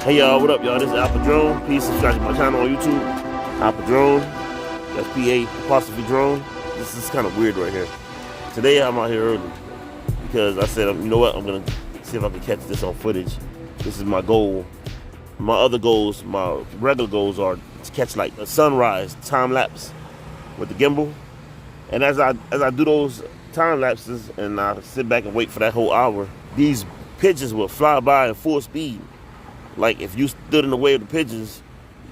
Hey y'all, what up y'all? This is Alpha Drone. Please subscribe to my channel on YouTube. Alpha Drone. That's P-A-Drone. This is kind of weird right here. Today I'm out here early because I said, you know what? I'm gonna see if I can catch this on footage. This is my goal. My other goals, my regular goals are to catch like a sunrise time lapse with the gimbal. And as I do those time lapses and I sit back and wait for that whole hour, these pigeons will fly by at full speed. Like if you stood in the way of the pigeons,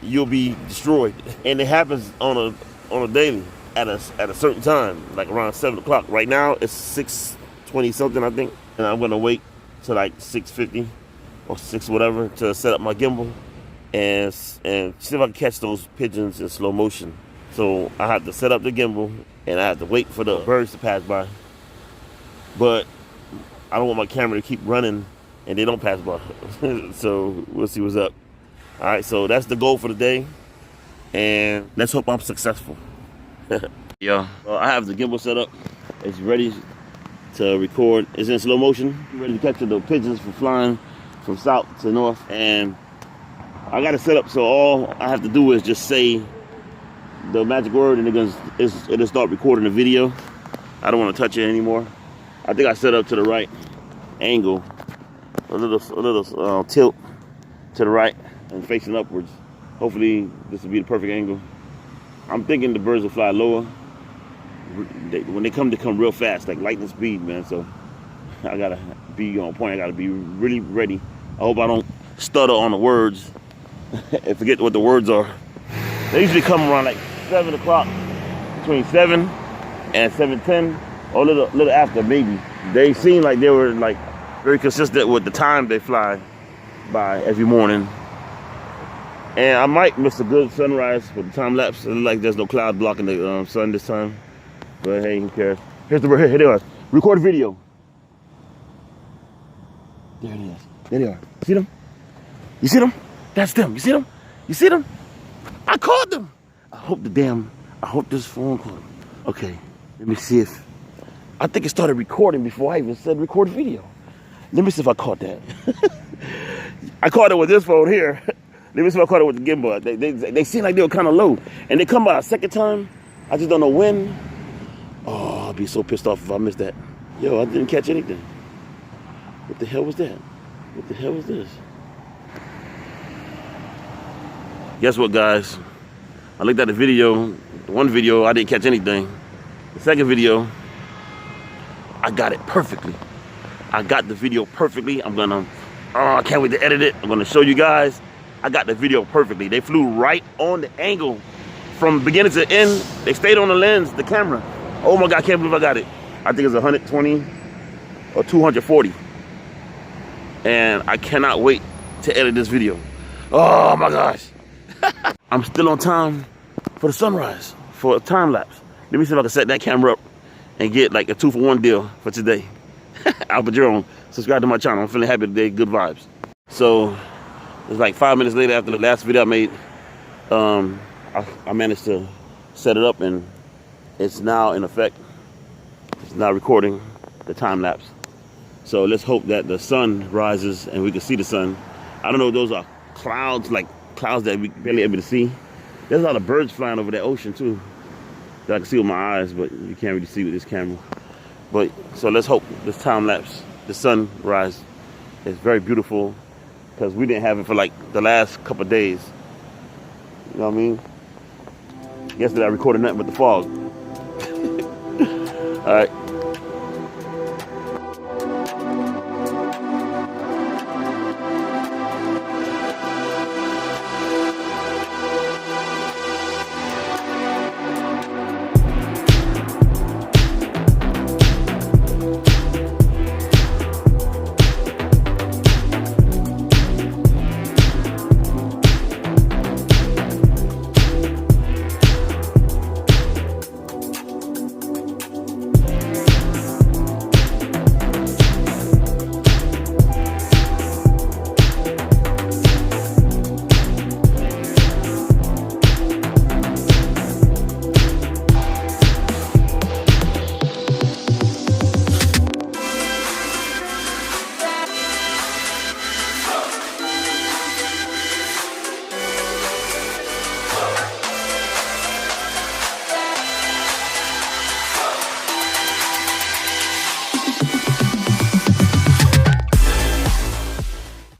you'll be destroyed. And it happens on a daily at a certain time, like around 7 o'clock. Right now it's 6:20 something, I think, and I'm gonna wait till like 6:50 or 6 whatever to set up my gimbal and see if I can catch those pigeons in slow motion. So I have to set up the gimbal and I have to wait for the birds to pass by. But I don't want my camera to keep running and they don't pass by. So we'll see what's up. All right, so that's the goal for the day, and let's hope I'm successful. Yeah, well, I have the gimbal set up. It's ready to record. It's in slow motion, ready to capture the pigeons from flying from south to north. And I got it set up so all I have to do is just say the magic word and it'll start recording the video. I don't want to touch it anymore. I think I set up to the right angle. A little tilt to the right and facing upwards. Hopefully this will be the perfect angle. I'm thinking the birds will fly lower. When they come real fast, like lightning speed, man. So I gotta be on point. I gotta be really ready. I hope I don't stutter on the words and forget what the words are. They usually come around like 7 o'clock, between 7 and 7:10, or a little after maybe. They seem like they were like very consistent with the time they fly by every morning. And I might miss a good sunrise with the time lapse. It looks like there's no cloud blocking the sun this time. But hey, who cares? Here's the bird. Here they are. Record video. There it is. There they are. See them? You see them? That's them. You see them? You see them? I caught them. I hope this phone caught them. Okay, let me see if, I think it started recording before I even said record video. Let me see if I caught that. I caught it with this phone here. Let me see if I caught it with the gimbal. They seem like they were kind of low. And they come by a second time. I just don't know when. Oh, I'll be so pissed off if I missed that. Yo, I didn't catch anything. What the hell was that? What the hell was this? Guess what, guys? I looked at the video. The one video, I didn't catch anything. The second video, I got it perfectly. I got the video perfectly. I can't wait to edit it. I'm gonna show you guys. I got the video perfectly. They flew right on the angle from beginning to end. They stayed on the lens, the camera. Oh my God, I can't believe I got it. I think it's 120 or 240. And I cannot wait to edit this video. Oh my gosh. I'm still on time for the sunrise, for a time lapse. Let me see if I can set that camera up and get like a 2-for-1 deal for today. Alpha Drone, subscribe to my channel. I'm feeling happy today, good vibes. So it's like 5 minutes later after the last video I made, I managed to set it up and it's now in effect. It's now recording the time lapse. So let's hope that the sun rises and we can see the sun. I don't know if those are clouds, like clouds that we barely able to see. There's a lot of birds flying over that ocean too that I can see with my eyes, but you can't really see with this camera. But so let's hope this time lapse, the sunrise, is very beautiful because we didn't have it for like the last couple of days. You know what I mean? Yesterday I recorded nothing but the fog. All right.